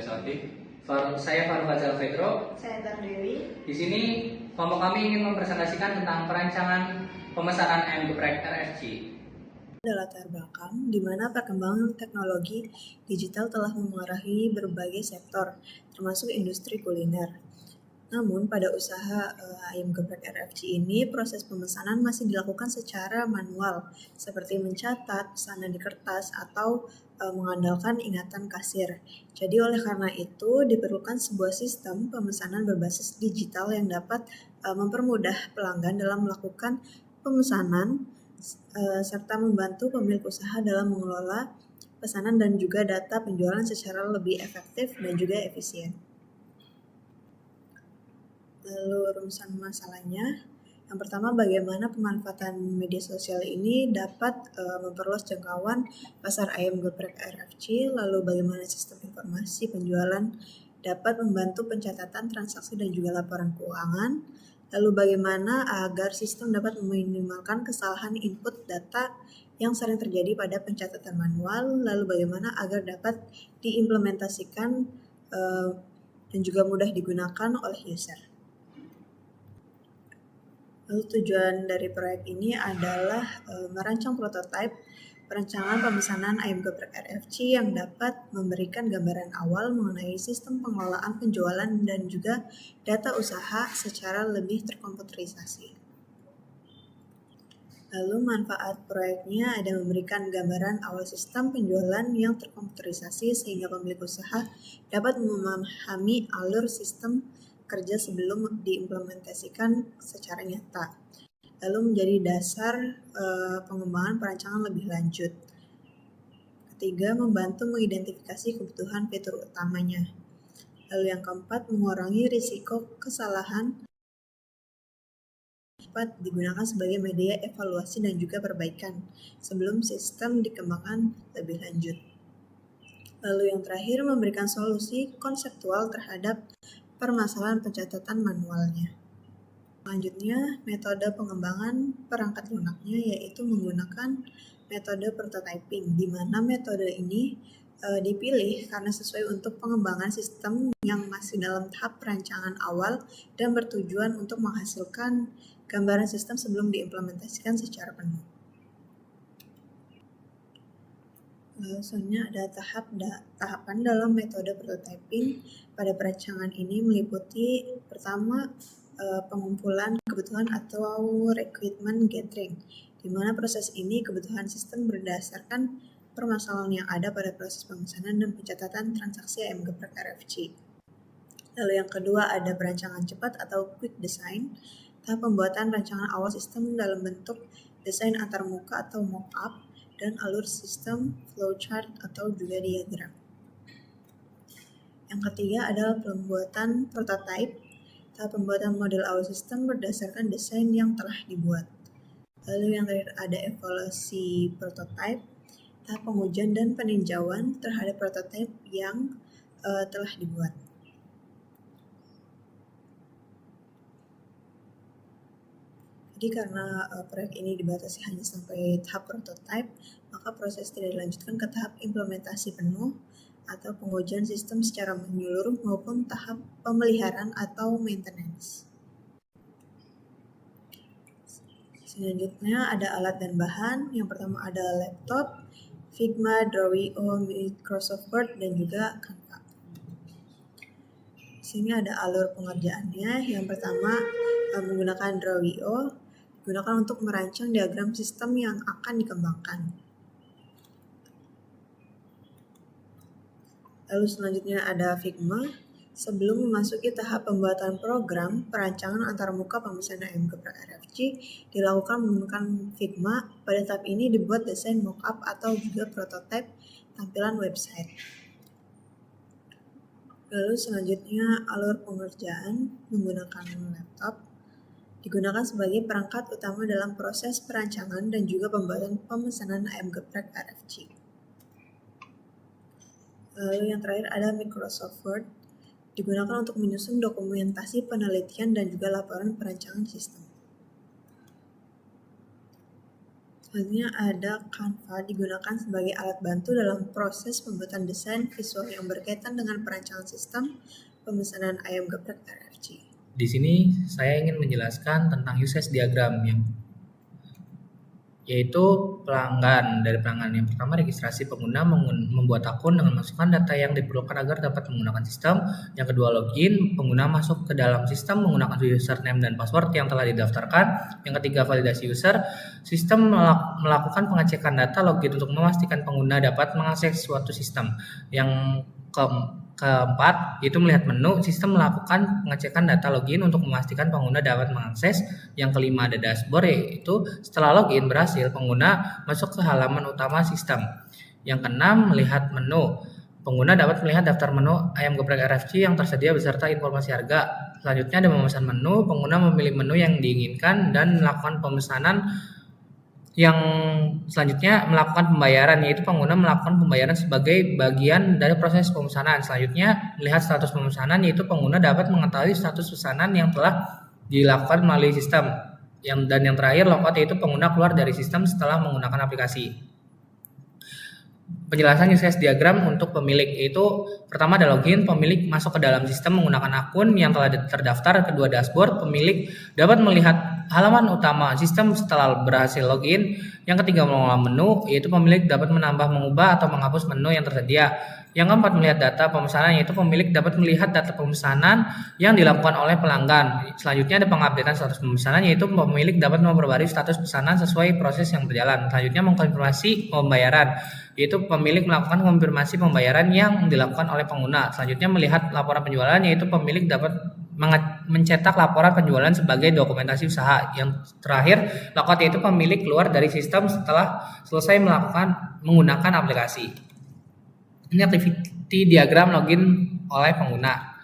Sodik. Saya Faruk Fajar Fedro. Saya Tardewi. Di sini kelompok kami ingin mempresentasikan tentang perancangan pemesanan ayam geprek RFC. Ada latar belakang di mana perkembangan teknologi digital telah memengaruhi berbagai sektor, termasuk industri kuliner. Namun, pada usaha ayam geprek RFC ini, proses pemesanan masih dilakukan secara manual, seperti mencatat pesanan di kertas atau mengandalkan ingatan kasir. Jadi, oleh karena itu, diperlukan sebuah sistem pemesanan berbasis digital yang dapat mempermudah pelanggan dalam melakukan pemesanan serta membantu pemilik usaha dalam mengelola pesanan dan juga data penjualan secara lebih efektif dan juga efisien. Lalu rumusan masalahnya, yang pertama bagaimana pemanfaatan media sosial ini dapat memperluas jangkauan pasar ayam geprek RFC, lalu bagaimana sistem informasi penjualan dapat membantu pencatatan transaksi dan juga laporan keuangan, lalu bagaimana agar sistem dapat meminimalkan kesalahan input data yang sering terjadi pada pencatatan manual, lalu bagaimana agar dapat diimplementasikan dan juga mudah digunakan oleh user. Lalu tujuan dari proyek ini adalah merancang prototipe perancangan pemesanan ayam geprek RFC yang dapat memberikan gambaran awal mengenai sistem pengelolaan penjualan dan juga data usaha secara lebih terkomputerisasi. Lalu manfaat proyeknya ada memberikan gambaran awal sistem penjualan yang terkomputerisasi sehingga pemilik usaha dapat memahami alur sistem kerja sebelum diimplementasikan secara nyata, lalu menjadi dasar pengembangan perancangan lebih lanjut. Ketiga, membantu mengidentifikasi kebutuhan fitur utamanya. Lalu yang keempat, mengurangi risiko kesalahan. Dapat digunakan sebagai media evaluasi dan juga perbaikan sebelum sistem dikembangkan lebih lanjut. Lalu yang terakhir, memberikan solusi konseptual terhadap permasalahan pencatatan manualnya. Selanjutnya, metode pengembangan perangkat lunaknya yaitu menggunakan metode prototyping, di mana metode ini dipilih karena sesuai untuk pengembangan sistem yang masih dalam tahap perancangan awal dan bertujuan untuk menghasilkan gambaran sistem sebelum diimplementasikan secara penuh. Selanjutnya ada tahapan dalam metode prototyping. Pada perancangan ini meliputi pertama pengumpulan kebutuhan atau requirement gathering, di mana proses ini kebutuhan sistem berdasarkan permasalahan yang ada pada proses pemesanan dan pencatatan transaksi ayam geprek RFC. Lalu yang kedua ada perancangan cepat atau quick design, tahap pembuatan rancangan awal sistem dalam bentuk desain antarmuka atau mock-up dan alur sistem, flowchart atau juga diagram. Yang ketiga adalah pembuatan prototype, tahap pembuatan model awal sistem berdasarkan desain yang telah dibuat. Lalu yang terakhir ada evaluasi prototype, tahap pengujian dan peninjauan terhadap prototipe yang telah dibuat. Jadi karena proyek ini dibatasi hanya sampai tahap prototipe, maka proses tidak dilanjutkan ke tahap implementasi penuh atau pengujian sistem secara menyeluruh maupun tahap pemeliharaan atau maintenance. Selanjutnya ada alat dan bahan. Yang pertama ada laptop, Figma, Draw.io, Microsoft Word, dan juga Canva. Di sini ada alur pengerjaannya. Yang pertama menggunakan Draw.io, digunakan untuk merancang diagram sistem yang akan dikembangkan. Lalu selanjutnya ada Figma. Sebelum memasuki tahap pembuatan program, perancangan antarmuka pemesanan ayam geprek RFC dilakukan menggunakan Figma. Pada tahap ini dibuat desain mockup atau juga prototipe tampilan website. Lalu selanjutnya alur pengerjaan menggunakan laptop. Digunakan sebagai perangkat utama dalam proses perancangan dan juga pembuatan pemesanan ayam geprek RFC. Lalu yang terakhir ada Microsoft Word, digunakan untuk menyusun dokumentasi penelitian dan juga laporan perancangan sistem. Selanjutnya ada Canva digunakan sebagai alat bantu dalam proses pembuatan desain visual yang berkaitan dengan perancangan sistem pemesanan ayam geprek RFC. Di sini saya ingin menjelaskan tentang usage diagram yaitu pelanggan. Dari pelanggan yang pertama, registrasi pengguna membuat akun dengan masukkan data yang diperlukan agar dapat menggunakan sistem. Yang kedua, login, pengguna masuk ke dalam sistem menggunakan username dan password yang telah didaftarkan. Yang ketiga, validasi user, sistem melakukan pengecekan data login untuk memastikan pengguna dapat mengakses suatu sistem. Yang keempat, yaitu melihat menu, sistem melakukan pengecekan data login untuk memastikan pengguna dapat mengakses. Yang kelima, ada dashboard, yaitu setelah login berhasil, pengguna masuk ke halaman utama sistem. Yang keenam, melihat menu, pengguna dapat melihat daftar menu ayam geprek RFC yang tersedia beserta informasi harga. Selanjutnya ada memesan menu, pengguna memilih menu yang diinginkan dan melakukan pemesanan. Yang selanjutnya melakukan pembayaran, yaitu pengguna melakukan pembayaran sebagai bagian dari proses pemesanan. Selanjutnya melihat status pemesanan, yaitu pengguna dapat mengetahui status pesanan yang telah dilakukan melalui sistem. Dan yang terakhir, logout, yaitu pengguna keluar dari sistem setelah menggunakan aplikasi. Penjelasan usage diagram untuk pemilik, yaitu pertama ada login, pemilik masuk ke dalam sistem menggunakan akun yang telah terdaftar. Kedua, dashboard, pemilik dapat melihat halaman utama sistem setelah berhasil login. Yang ketiga, mengelola menu, yaitu pemilik dapat menambah, mengubah, atau menghapus menu yang tersedia. Yang keempat, melihat data pemesanan, yaitu pemilik dapat melihat data pemesanan yang dilakukan oleh pelanggan. Selanjutnya ada pengupdatean status pemesanan, yaitu pemilik dapat memperbarui status pesanan sesuai proses yang berjalan. Selanjutnya mengkonfirmasi pembayaran, yaitu pemilik melakukan konfirmasi pembayaran yang dilakukan oleh pengguna. Selanjutnya melihat laporan penjualan, yaitu pemilik dapat mencetak laporan penjualan sebagai dokumentasi usaha. Yang terakhir, logout, yaitu pemilik keluar dari sistem setelah selesai menggunakan aplikasi. Ini activity diagram login oleh pengguna.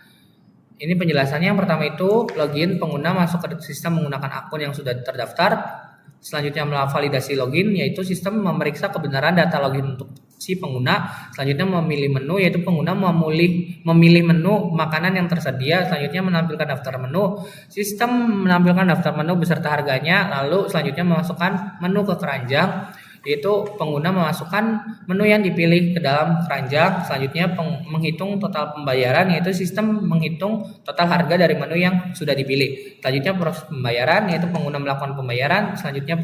Ini penjelasannya. Yang pertama itu login, pengguna masuk ke sistem menggunakan akun yang sudah terdaftar. Selanjutnya validasi login, yaitu sistem memeriksa kebenaran data login untuk si pengguna. Selanjutnya memilih menu, yaitu pengguna memilih menu makanan yang tersedia. Selanjutnya menampilkan daftar menu, sistem menampilkan daftar menu beserta harganya. Lalu selanjutnya memasukkan menu ke keranjang, yaitu pengguna memasukkan menu yang dipilih ke dalam keranjang. Selanjutnya menghitung total pembayaran, yaitu sistem menghitung total harga dari menu yang sudah dipilih. Selanjutnya proses pembayaran, yaitu pengguna melakukan pembayaran. Selanjutnya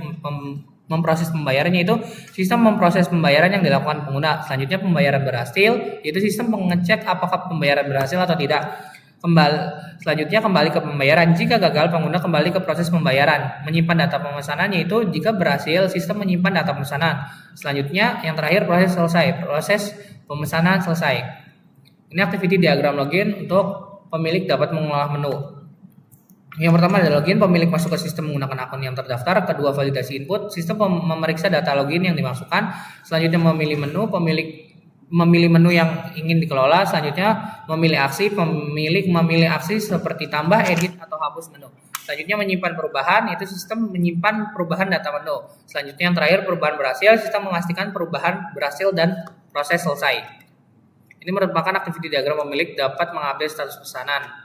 memproses pembayarannya, yaitu sistem memproses pembayaran yang dilakukan pengguna. Selanjutnya pembayaran berhasil, yaitu sistem mengecek apakah pembayaran berhasil atau tidak. Selanjutnya kembali ke pembayaran. Jika gagal, pengguna kembali ke proses pembayaran. Menyimpan data pemesanan, yaitu jika berhasil, sistem menyimpan data pemesanan. Selanjutnya yang terakhir, proses selesai. Proses pemesanan selesai. Ini activity diagram login untuk pemilik dapat mengolah menu. Yang pertama adalah login, pemilik masuk ke sistem menggunakan akun yang terdaftar. Kedua, validasi input, sistem memeriksa data login yang dimasukkan. Selanjutnya memilih menu, pemilik memilih menu yang ingin dikelola. Selanjutnya memilih aksi, pemilik memilih aksi seperti tambah, edit, atau hapus menu. Selanjutnya menyimpan perubahan, yaitu sistem menyimpan perubahan data menu. Selanjutnya yang terakhir, perubahan berhasil, sistem memastikan perubahan berhasil dan proses selesai. Ini merupakan activity diagram pemilik dapat mengupdate status pesanan.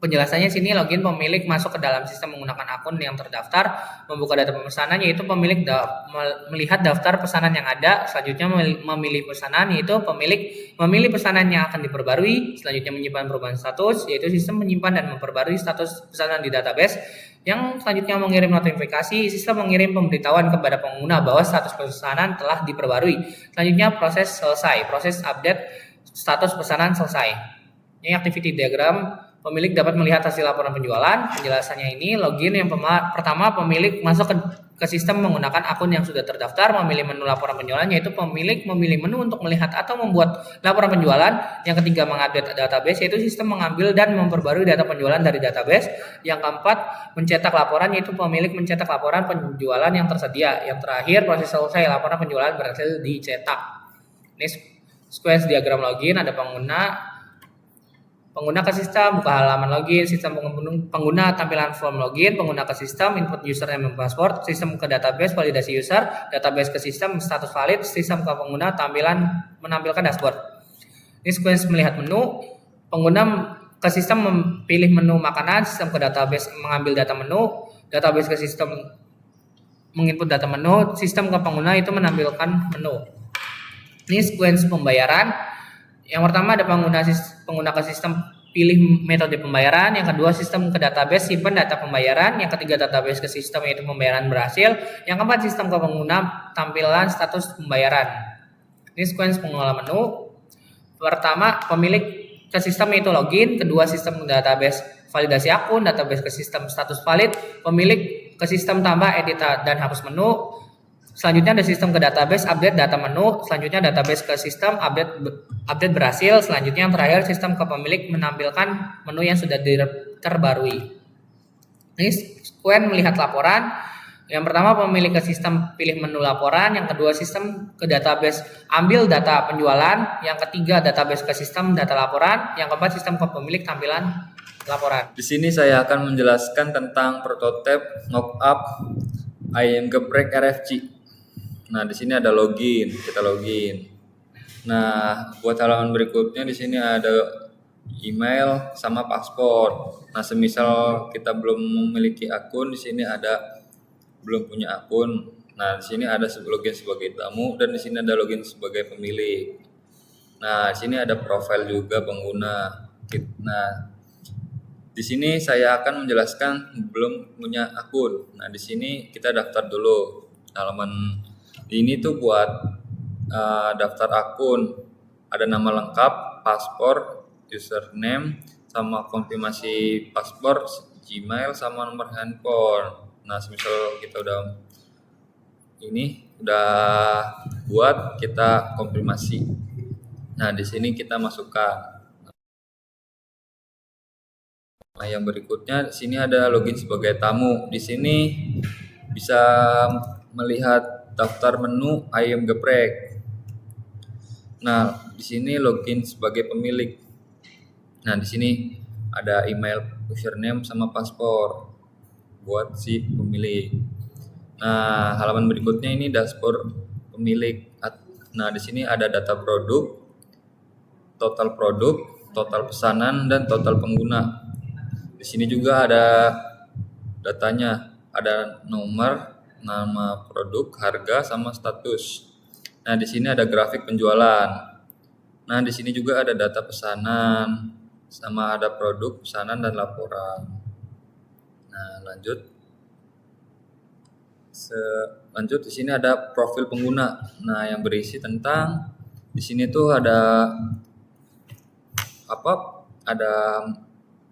Penjelasannya sini, login, pemilik masuk ke dalam sistem menggunakan akun yang terdaftar, membuka data pemesanan, yaitu pemilik melihat daftar pesanan yang ada. Selanjutnya memilih pesanan, yaitu pemilik memilih pesanan yang akan diperbarui. Selanjutnya menyimpan perubahan status, yaitu sistem menyimpan dan memperbarui status pesanan di database. Yang selanjutnya mengirim notifikasi, sistem mengirim pemberitahuan kepada pengguna bahwa status pesanan telah diperbarui. Selanjutnya proses selesai, proses update status pesanan selesai. Ini activity diagram pemilik dapat melihat hasil laporan penjualan. Penjelasannya ini, login, yang pertama pemilik masuk ke sistem menggunakan akun yang sudah terdaftar, memilih menu laporan penjualan, yaitu pemilik memilih menu untuk melihat atau membuat laporan penjualan. Yang ketiga, mengupdate database, yaitu sistem mengambil dan memperbarui data penjualan dari database. Yang keempat, mencetak laporan, yaitu pemilik mencetak laporan penjualan yang tersedia. Yang terakhir, proses selesai, laporan penjualan berhasil dicetak. Ini sequence diagram login, ada pengguna ke sistem, buka halaman login, sistem pengguna tampilan form login, pengguna ke sistem, input username dan password, sistem ke database, validasi user, database ke sistem, status valid, sistem ke pengguna, menampilkan dashboard. Ini sequence melihat menu, pengguna ke sistem memilih menu makanan, sistem ke database mengambil data menu, database ke sistem menginput data menu, sistem ke pengguna itu menampilkan menu. Ini sequence pembayaran. Yang pertama ada pengguna ke sistem pilih metode pembayaran, yang kedua sistem ke database simpan data pembayaran, yang ketiga database ke sistem yaitu pembayaran berhasil, yang keempat sistem ke pengguna tampilan status pembayaran. Ini sequence pengelola menu. Pertama pemilik ke sistem yaitu login, kedua sistem database validasi akun, database ke sistem status valid, pemilik ke sistem tambah edit dan hapus menu. Selanjutnya ada sistem ke database update data menu, selanjutnya database ke sistem update berhasil, selanjutnya yang terakhir sistem ke pemilik menampilkan menu yang sudah terbarui. Ini sequence melihat laporan. Yang pertama pemilik ke sistem pilih menu laporan, yang kedua sistem ke database ambil data penjualan, yang ketiga database ke sistem data laporan, yang keempat sistem ke pemilik tampilan laporan. Di sini saya akan menjelaskan tentang prototipe mockup IM Geprek RFC. Nah, di sini ada login, kita login. Nah, buat halaman berikutnya di sini ada email sama paspor. Nah, semisal kita belum memiliki akun, di sini ada belum punya akun. Nah, di sini ada login sebagai tamu dan di sini ada login sebagai pemilik. Nah, di sini ada profil juga pengguna. Nah, di sini saya akan menjelaskan belum punya akun. Nah, di sini kita daftar dulu. Halaman ini tuh buat daftar akun. Ada nama lengkap, paspor, username, sama konfirmasi paspor, Gmail, sama nomor handphone. Nah, semisal kita udah buat, kita konfirmasi. Nah, di sini kita masukkan. Nah, yang berikutnya di sini ada login sebagai tamu. Di sini bisa melihat daftar menu IM Geprek. Nah, di sini login sebagai pemilik. Nah, di sini ada email, username sama paspor buat si pemilik. Nah, halaman berikutnya ini dashboard pemilik. Nah, di sini ada data produk, total pesanan dan total pengguna. Di sini juga ada datanya, ada nomor, nama produk, harga, sama status. Nah, di sini ada grafik penjualan. Nah, di sini juga ada data pesanan, sama ada produk, pesanan, dan laporan. Nah, lanjut di sini ada profil pengguna. Nah, yang berisi tentang di sini tuh ada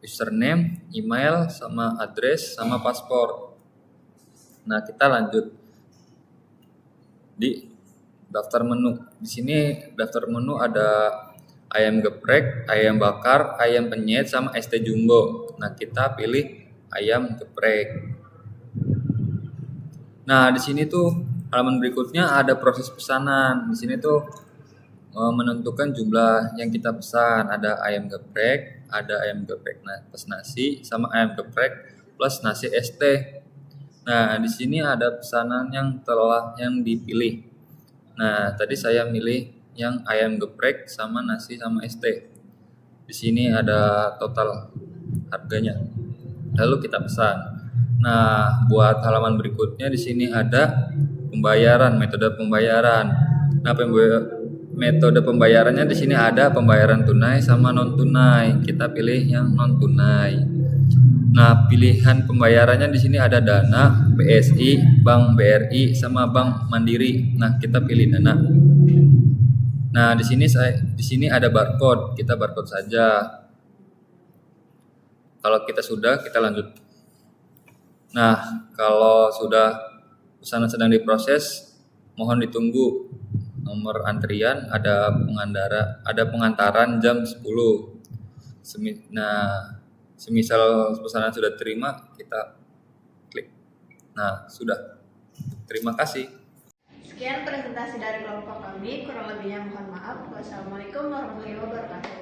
username, email, sama address, sama paspor. Nah, kita lanjut di daftar menu. Di sini daftar menu ada ayam geprek, ayam bakar, ayam penyet, sama ST jumbo. Nah, kita pilih ayam geprek. Nah, di sini tuh halaman berikutnya ada proses pesanan. Di sini tuh menentukan jumlah yang kita pesan. Ada ayam geprek, ada ayam geprek plus nasi, sama ayam geprek plus nasi ST. Nah, di sini ada pesanan yang dipilih. Nah, tadi saya milih yang ayam geprek sama nasi sama ST. Di sini ada total harganya. Lalu kita pesan. Nah, buat halaman berikutnya di sini ada pembayaran, metode pembayaran. Nah, metode pembayarannya di sini ada pembayaran tunai sama non tunai. Kita pilih yang non tunai. Nah, pilihan pembayarannya di sini ada Dana, BSI, Bank BRI, sama Bank Mandiri. Nah, kita pilih Dana. Nah, di sini ada barcode. Kita barcode saja. Kalau kita sudah, kita lanjut. Nah, kalau sudah pesanan sedang diproses, mohon ditunggu. Nomor antrian ada pengantaran jam 10. Semisal pesanan sudah terima, kita klik. Nah, sudah. Terima kasih. Sekian presentasi dari kelompok kami, kurang lebihnya mohon maaf. Wassalamualaikum warahmatullahi wabarakatuh.